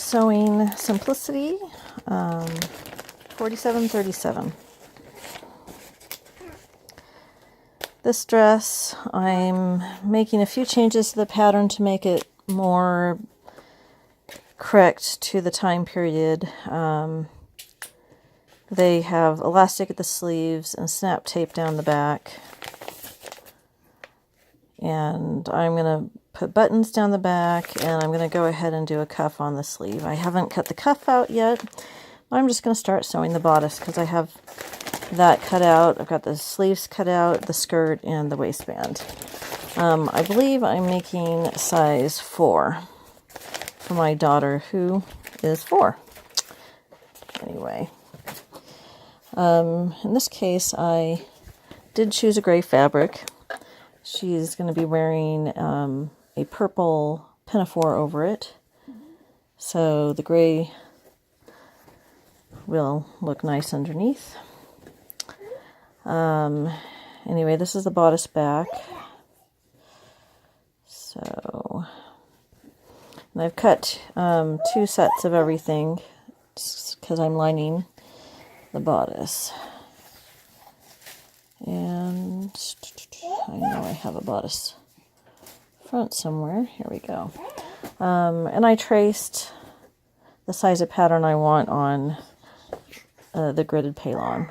Sewing Simplicity, 4737. This dress, I'm making a few changes to the pattern to make it more correct to the time period. They have elastic at the sleeves and snap tape down the back. And I'm going to put buttons down the back, and I'm going to go ahead and do a cuff on the sleeve. I haven't cut the cuff out yet. I'm just going to start sewing the bodice because I have that cut out. I've got the sleeves cut out, the skirt, and the waistband. I believe I'm making size 4 for my daughter, who is 4. Anyway, in this case, I did choose a gray fabric. She's going to be wearing a purple pinafore over it, so the gray will look nice underneath. Anyway, this is the bodice back. So, and I've cut 2 sets of everything because I'm lining the bodice. And I know I have a bodice front somewhere. Here we go. And I traced the size of pattern I want on the gridded palon.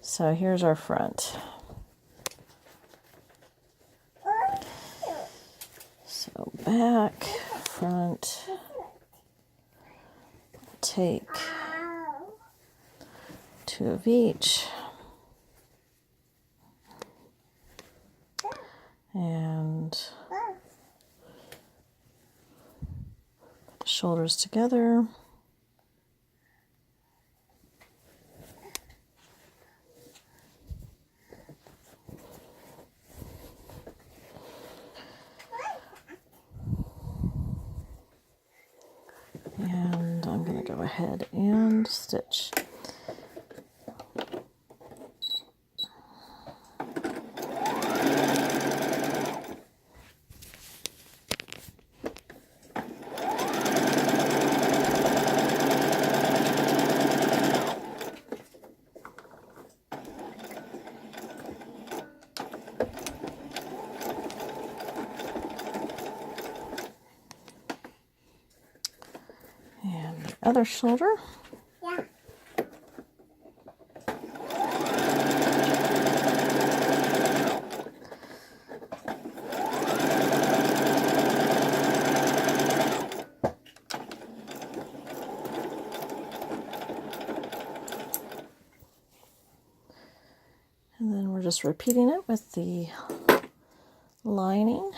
So here's our front. So back, front, take 2 of each. And put the shoulders together. And I'm going to go ahead and stitch. Other shoulder. Yeah. And then we're just repeating it with the lining.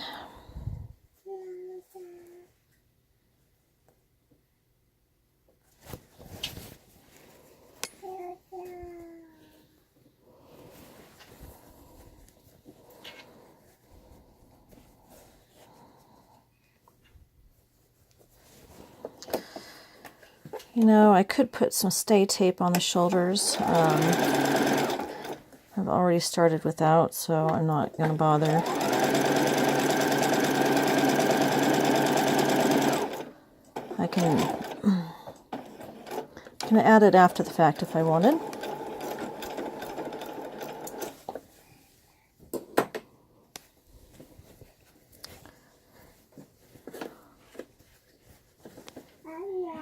You know, I could put some stay tape on the shoulders. I've already started without, so I'm not going to bother. I can add it after the fact if I wanted.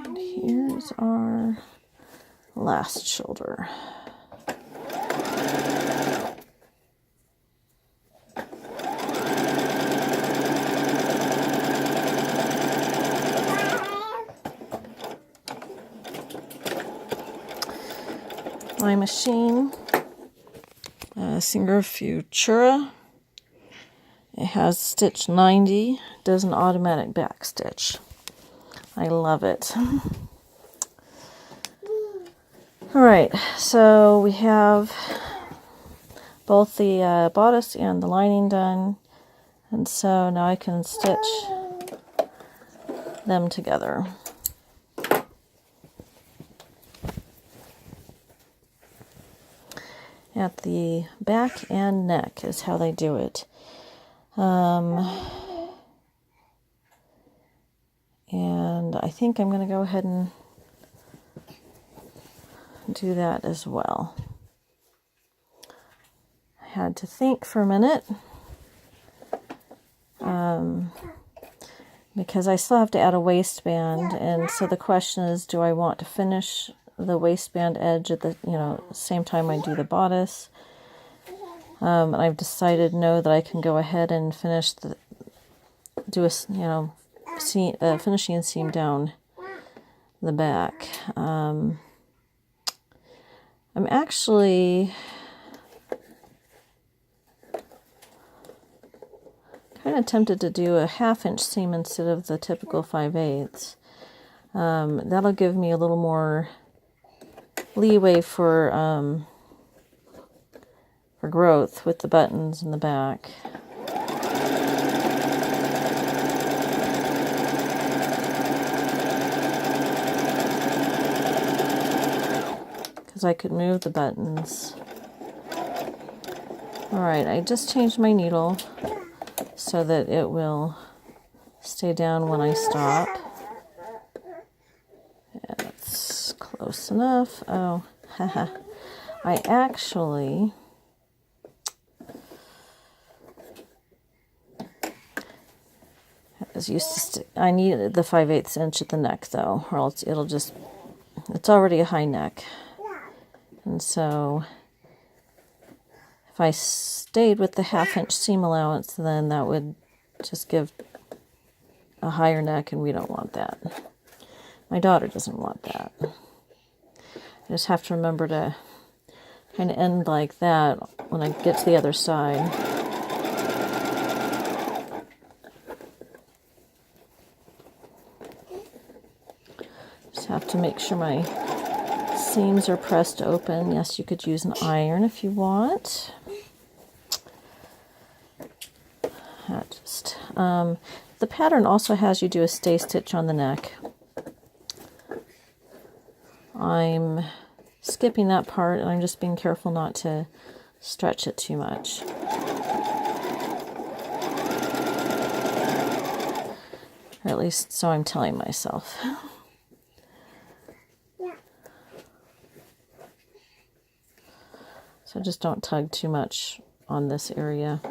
And here's our last shoulder. My machine, Singer Futura. It has stitch 90, does an automatic back stitch. I love it. Alright, so we have both the bodice and the lining done, and so now I can stitch them together. At the back and neck is how they do it. And I I think I'm going to go ahead and do that as well. I had to think for a minute because I still have to add a waistband, and so the question is, do I want to finish the waistband edge at the same time I do the bodice? And I've decided no, that I can go ahead and finish finishing seam down the back. I'm actually kind of tempted to do a 1/2 inch seam instead of the typical 5/8. That'll give me a little more leeway for growth with the buttons in the back. Because I could move the buttons. Alright, I just changed my needle so that it will stay down when I stop. Yeah, that's close enough. Oh, haha. I actually was used to I needed the 5/8 inch at the neck though, or else it's already a high neck. And so if I stayed with the 1/2 inch seam allowance, then that would just give a higher neck, and we don't want that. My daughter doesn't want that. I just have to remember to kind of end like that when I get to the other side. Just have to make sure my seams are pressed open. Yes, you could use an iron if you want. The pattern also has you do a stay stitch on the neck. I'm skipping that part, and I'm just being careful not to stretch it too much. Or at least so I'm telling myself. So just don't tug too much on this area.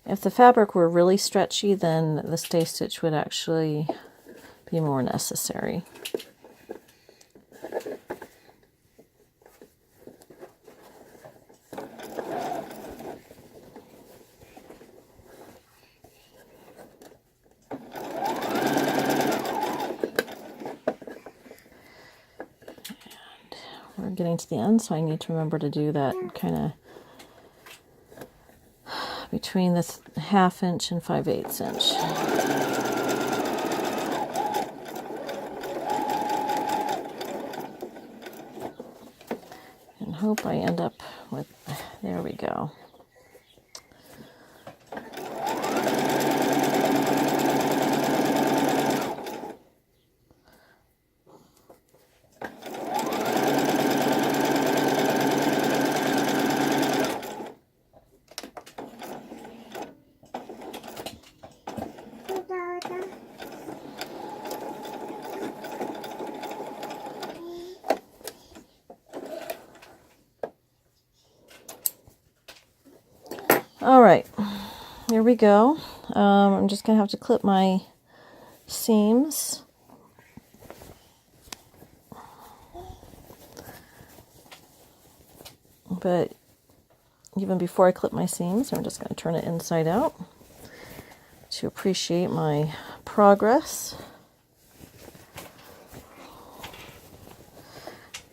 If the fabric were really stretchy, then the stay stitch would actually be more necessary. And we're getting to the end, so I need to remember to do that kind of between the 1/2 inch and 5/8 inch. And hope I end up with, there we go. All right, here we go. I'm just going to have to clip my seams. But even before I clip my seams, I'm just going to turn it inside out to appreciate my progress.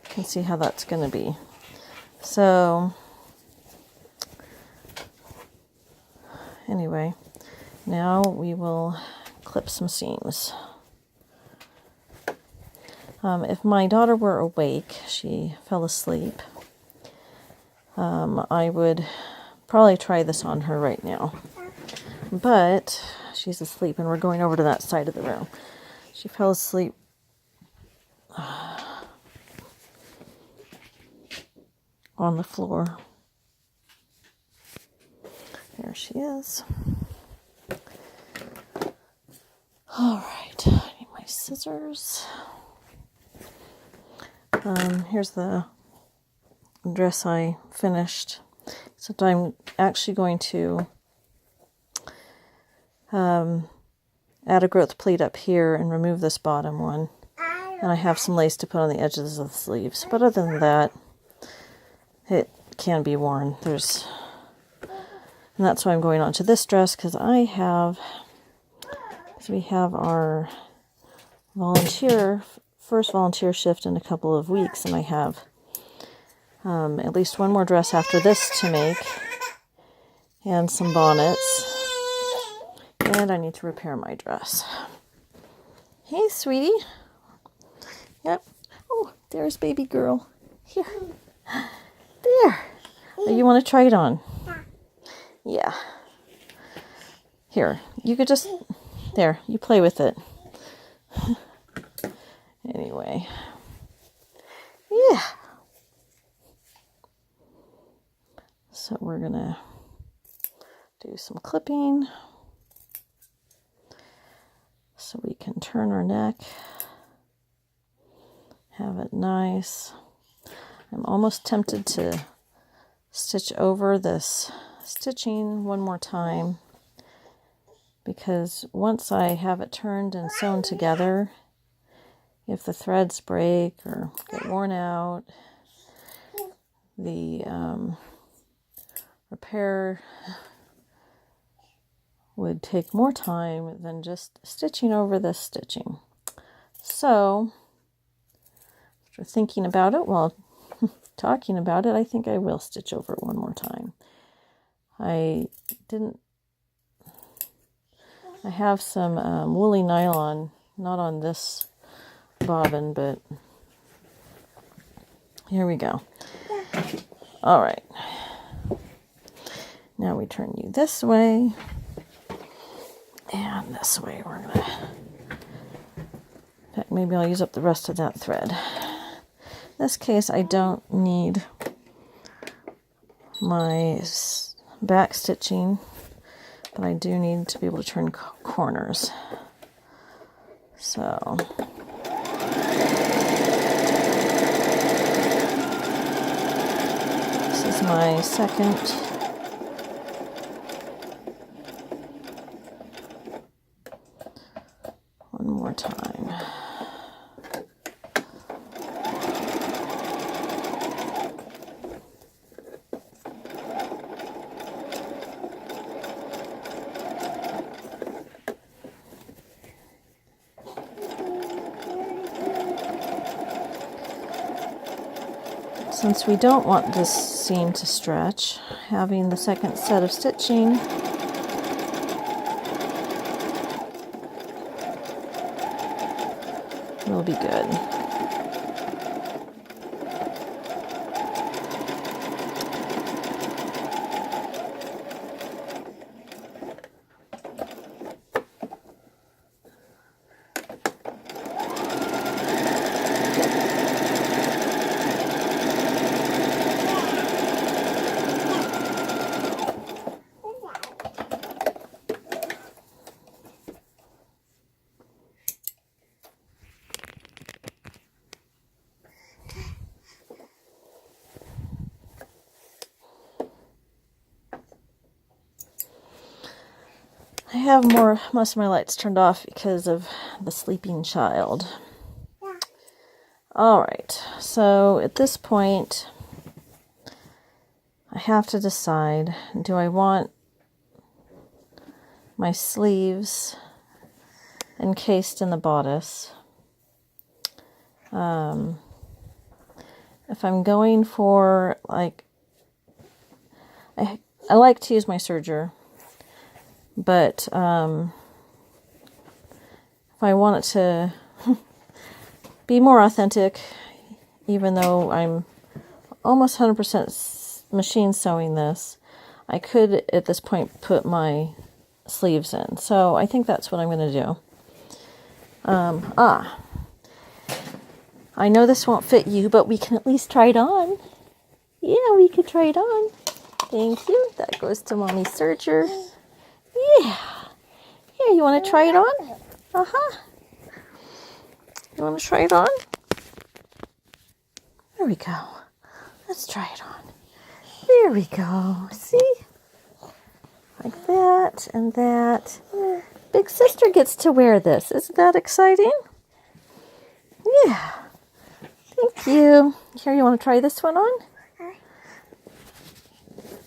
You can see how that's going to be. So anyway, now we will clip some seams. If my daughter were awake, she fell asleep, I would probably try this on her right now. But she's asleep, and we're going over to that side of the room. She fell asleep on the floor. There she is. All right, I need my scissors. Here's the dress I finished. So I'm actually going to add a growth pleat up here and remove this bottom one. And I have some lace to put on the edges of the sleeves. But other than that, it can be worn. And that's why I'm going on to this dress, because we have our first volunteer shift in a couple of weeks, and I have at least one more dress after this to make, and some bonnets, and I need to repair my dress. Hey, sweetie. Yep. Oh, there's baby girl. Here. There. Oh, you want to try it on? Yeah. Here, you could just, there, you play with it. Anyway. Yeah. So we're gonna do some clipping so we can turn our neck, have it nice. I'm almost tempted to stitch over this stitching one more time, because once I have it turned and sewn together, if the threads break or get worn out, the repair would take more time than just stitching over this stitching. So, after thinking about it, well, talking about it, I think I will stitch over it one more time. I have some woolly nylon, not on this bobbin, but here we go. All right. Now we turn you this way, and this way. We're gonna, in fact, maybe I'll use up the rest of that thread. In this case, I don't need my back stitching, but I do need to be able to turn corners. So this is my second. One more time. Since we don't want this seam to stretch, having the second set of stitching will be good. I have most of my lights turned off because of the sleeping child. All right, so at this point, I have to decide, do I want my sleeves encased in the bodice? If I'm going for, like, I like to use my serger, but if I want it to be more authentic, even though I'm almost 100% machine sewing this, I could at this point put my sleeves in. So I think that's what I'm going to do. I know this won't fit you, but we can at least try it on. Yeah, we could try it on. Thank you. That goes to Mommy's serger. Yeah. Here, you want to try it on? Uh-huh. You want to try it on? There we go. Let's try it on. There we go. See? Like that and that. Big sister gets to wear this. Isn't that exciting? Yeah. Thank you. Here, you want to try this one on?